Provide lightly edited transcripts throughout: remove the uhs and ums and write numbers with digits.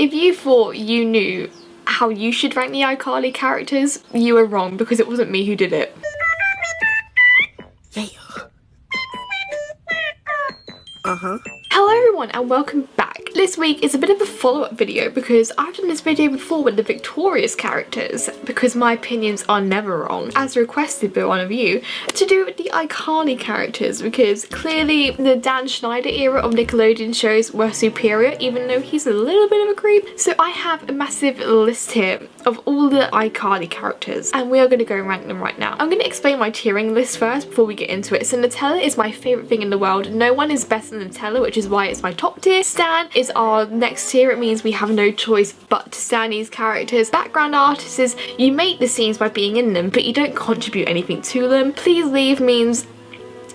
If you thought you knew how you should rank the iCarly characters, you were wrong, because it wasn't me who did it. Yeah. Hello everyone and welcome back. This week is a bit of a follow-up video because I've done this video before with the Victorious characters because my opinions are never wrong, as requested by one of you, to do with the iCarly characters because clearly the Dan Schneider era of Nickelodeon shows were superior, even though he's a little bit of a creep. So I have a massive list here of all the iCarly characters and we are going to go and rank them right now. I'm going to explain my tiering list first before we get into it. So Nutella is my favourite thing in the world. No one is better than Nutella, which is why it's my top tier. Stan is our next tier. It means we have no choice but to stan these characters. Background artists is you make the scenes by being in them, but you don't contribute anything to them. Please leave means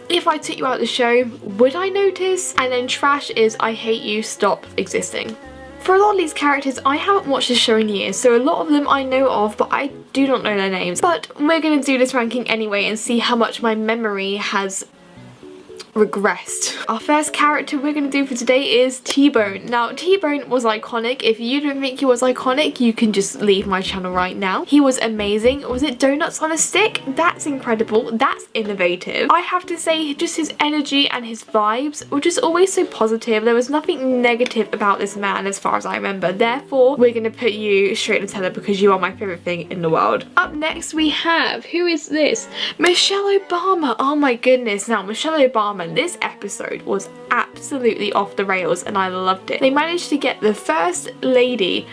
if I took you out of the show, would I notice? And then trash is I hate you, stop existing. For a lot of these characters, I haven't watched the show in years, so a lot of them I know of, but I do not know their names. But we're going to do this ranking anyway and see how much my memory has regressed. Our first character we're going to do for today is T-Bone. Now, T-Bone was iconic. If you don't think he was iconic, you can just leave my channel right now. He was amazing. Was it donuts on a stick? That's incredible. That's innovative. I have to say, just his energy and his vibes were just always so positive. There was nothing negative about this man as far as I remember. Therefore, we're going to put you straight to Nutella because you are my favourite thing in the world. Up next we have, who is this? Michelle Obama. Oh my goodness. Now, Michelle Obama, this episode was absolutely off the rails and I loved it. They managed to get the first lady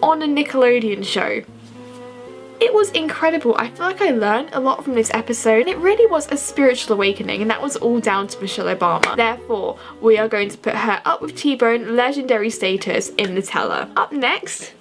on a Nickelodeon show. It was incredible. I feel like I learned a lot from this episode. It really was a spiritual awakening and that was all down to Michelle Obama. Therefore, we are going to put her up with T-Bone, legendary status in Nutella. Up next,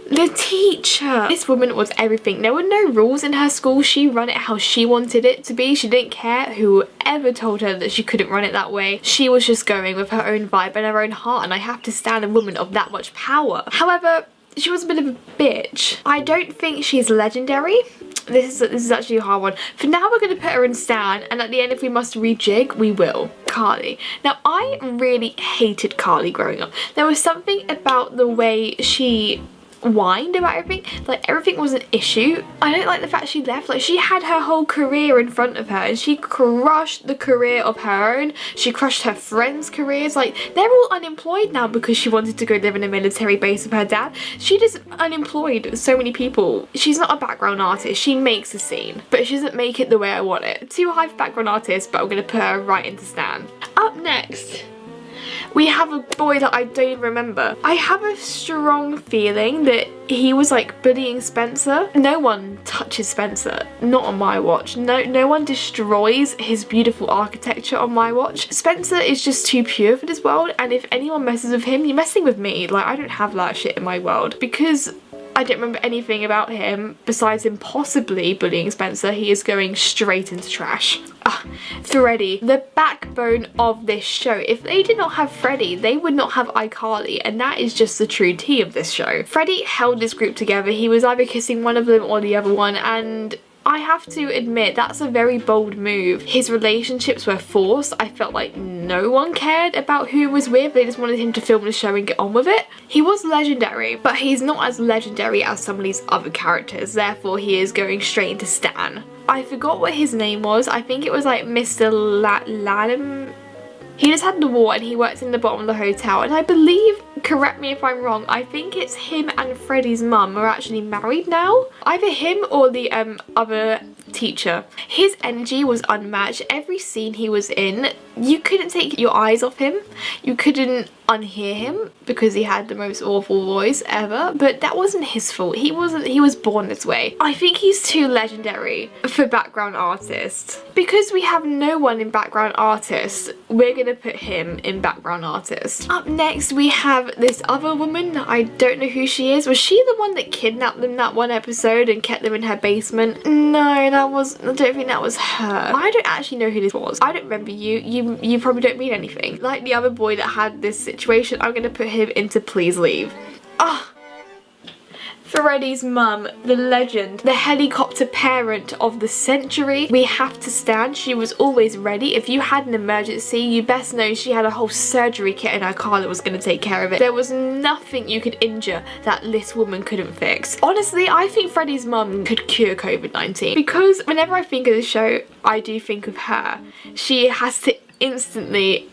the teacher. This woman was everything. There were no rules in her school. She ran it how she wanted it to be. She didn't care whoever told her that she couldn't run it that way. She was just going with her own vibe and her own heart, and I have to stand a woman of that much power. However, she was a bit of a bitch. I don't think she's legendary. This is actually a hard one. For now, we're going to put her in Stan, and at the end, if we must rejig, we will. Carly. Now, I really hated Carly growing up. There was something about the way she whined about everything. Like, everything was an issue. I don't like the fact she left. Like, she had her whole career in front of her and she crushed the career of her own. She crushed her friends' careers. Like, they're all unemployed now because she wanted to go live in a military base with her dad. She just unemployed so many people. She's not a background artist. She makes a scene, but she doesn't make it the way I want it. Too high for background artist, but I'm gonna put her right into Stan. Up next, we have a boy that I don't remember. I have a strong feeling that he was like bullying Spencer. No one touches Spencer, not on my watch. No one destroys his beautiful architecture on my watch. Spencer is just too pure for this world, and if anyone messes with him, you're messing with me. Like, I don't have that shit in my world because I don't remember anything about him besides him possibly bullying Spencer. He is going straight into trash. Freddie, the backbone of this show. If they did not have Freddie, they would not have iCarly, and that is just the true tea of this show. Freddie held this group together. He was either kissing one of them or the other one, and I have to admit, that's a very bold move. His relationships were forced. I felt like no one cared about who he was with. They just wanted him to film the show and get on with it. He was legendary, but he's not as legendary as some of these other characters. Therefore, he is going straight into Stan. I forgot what his name was. I think it was like Mr. Ladham. He just had the war and he works in the bottom of the hotel, and I believe, correct me if I'm wrong, I think it's him and Freddie's mum are actually married now. Either him or the other teacher. His energy was unmatched. Every scene he was in, you couldn't take your eyes off him. You couldn't unhear him because he had the most awful voice ever, but that wasn't his fault. He was born this way. I think he's too legendary for background artist. Because we have no one in background artist, we're gonna put him in background artist. Up next we have this other woman. I don't know who she is. Was she the one that kidnapped them that one episode and kept them in her basement? No, I don't think that was her. I don't actually know who this was. I don't remember you. You probably don't mean anything. Like the other boy that had this situation, I'm gonna put him into Please Leave. Freddie's mum, the legend, the helicopter parent of the century. We have to stand. She was always ready. If you had an emergency, you best know she had a whole surgery kit and iCarly was going to take care of it. There was nothing you could injure that this woman couldn't fix. Honestly, I think Freddie's mum could cure COVID-19 because whenever I think of the show, I do think of her. She has to instantly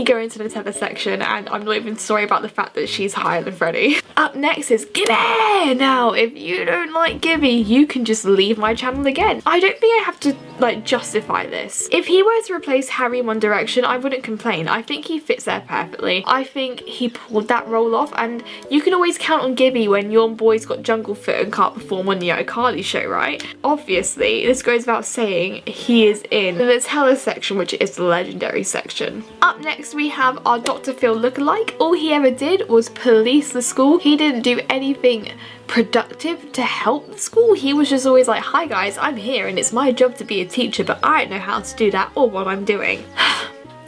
go into the tether section, and I'm not even sorry about the fact that she's higher than Freddie. Up next is Gibby! Now, if you don't like Gibby, you can just leave my channel again. I don't think I have to, like, justify this. If he were to replace Harry in One Direction, I wouldn't complain. I think he fits there perfectly. I think he pulled that role off, and you can always count on Gibby when your boy's got jungle foot and can't perform on the iCarly show, right? Obviously, this goes without saying, he is in the Teller section, which is the legendary section. Up next we have our Dr. Phil lookalike. All he ever did was police the school. He didn't do anything productive to help the school. He was just always like, hi guys, I'm here and it's my job to be a teacher, but I don't know how to do that or what I'm doing.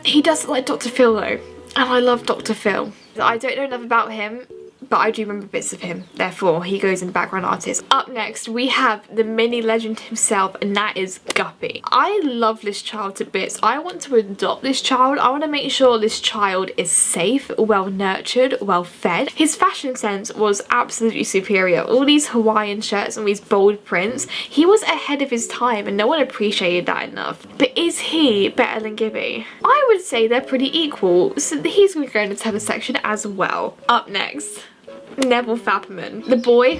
He does look like Dr. Phil though, and I love Dr. Phil. I don't know enough about him, but I do remember bits of him, therefore he goes in background artist. Up next we have the mini legend himself, and that is Guppy. I love this child to bits. I want to adopt this child. I want to make sure this child is safe, well nurtured, well fed. His fashion sense was absolutely superior. All these Hawaiian shirts and these bold prints. He was ahead of his time and no one appreciated that enough. But is he better than Gibby? I would say they're pretty equal, so he's going to go in the tennis section as well. Up next, Nevel Papperman, the boy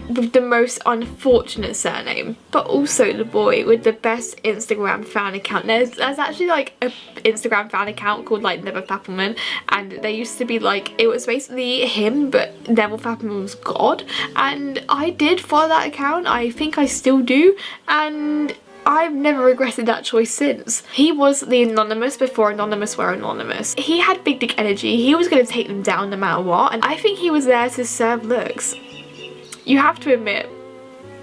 with the most unfortunate surname, but also the boy with the best Instagram fan account. There's actually like an Instagram fan account called like Nevel Papperman, and there used to be like, it was basically him, but Nevel Papperman was God, and I did follow that account. I think I still do, and I've never regretted that choice since. He was the Anonymous before Anonymous were Anonymous. He had big dick energy. He was going to take them down no matter what, and I think he was there to serve looks. You have to admit,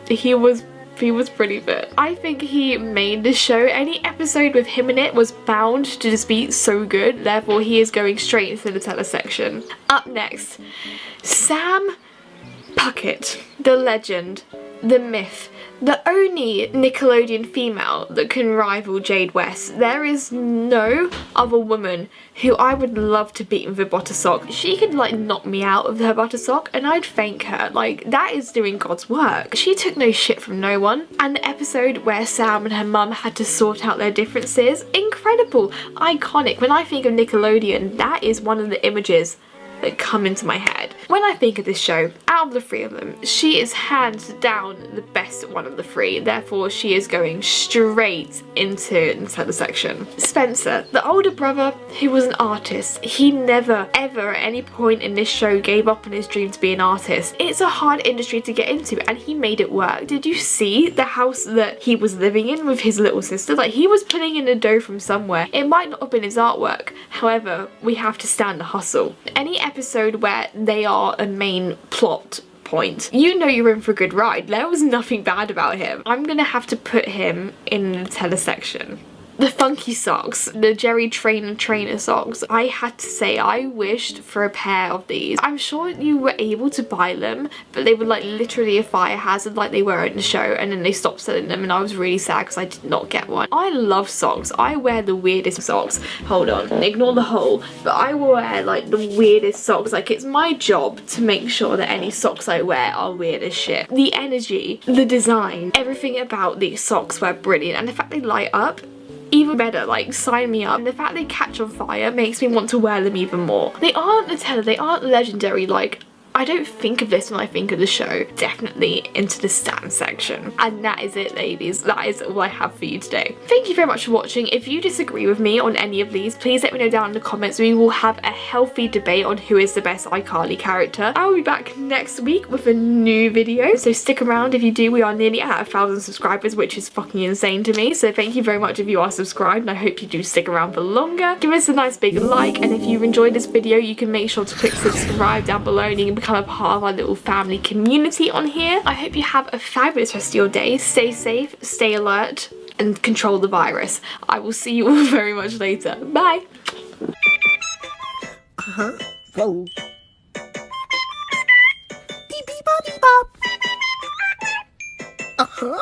he was pretty fit. I think he made the show. Any episode with him in it was bound to just be so good, therefore he is going straight into the Teller section. Up next, Sam Puckett, the legend, the myth, the only Nickelodeon female that can rival Jade West. There is no other woman who I would love to beat with a butter sock. She could like knock me out of her butter sock and I'd thank her. Like, that is doing God's work. She took no shit from no one. And the episode where Sam and her mum had to sort out their differences, incredible, iconic. When I think of Nickelodeon, that is one of the images that come into my head. When I think of this show, out of the three of them, she is hands down the best one of the three, therefore she is going straight into the section. Spencer, the older brother who was an artist, he never ever at any point in this show gave up on his dream to be an artist. It's a hard industry to get into and he made it work. Did you see the house that he was living in with his little sister? Like, he was putting in the dough from somewhere. It might not have been his artwork, however, we have to stand the hustle. Any episode where they are a main plot point, you know you're in for a good ride. There was nothing bad about him. I'm gonna have to put him in the Teller section. The funky socks, the Jerry Trainor socks. I had to say, I wished for a pair of these. I'm sure you were able to buy them, but they were like literally a fire hazard like they were in the show, and then they stopped selling them and I was really sad because I did not get one. I love socks. I wear the weirdest socks. Hold on, ignore the hole, but I will wear like the weirdest socks. Like, it's my job to make sure that any socks I wear are weird as shit. The energy, the design, everything about these socks were brilliant, and the fact they light up, even better. Like, sign me up. And the fact they catch on fire makes me want to wear them even more. They aren't Nutella, they aren't legendary. Like, I don't think of this when I think of the show. Definitely into the stand section. And that is it, ladies. That is all I have for you today. Thank you very much for watching. If you disagree with me on any of these, please let me know down in the comments. We will have a healthy debate on who is the best iCarly character. I will be back next week with a new video, so stick around. If you do, we are nearly at 1,000 subscribers, which is fucking insane to me. So thank you very much if you are subscribed, and I hope you do stick around for longer. Give us a nice big like, and if you've enjoyed this video, you can make sure to click subscribe down below and you can become a part of our little family community on here. I hope you have a fabulous rest of your day. Stay safe, stay alert, and control the virus. I will see you all very much later. Bye. Whoa.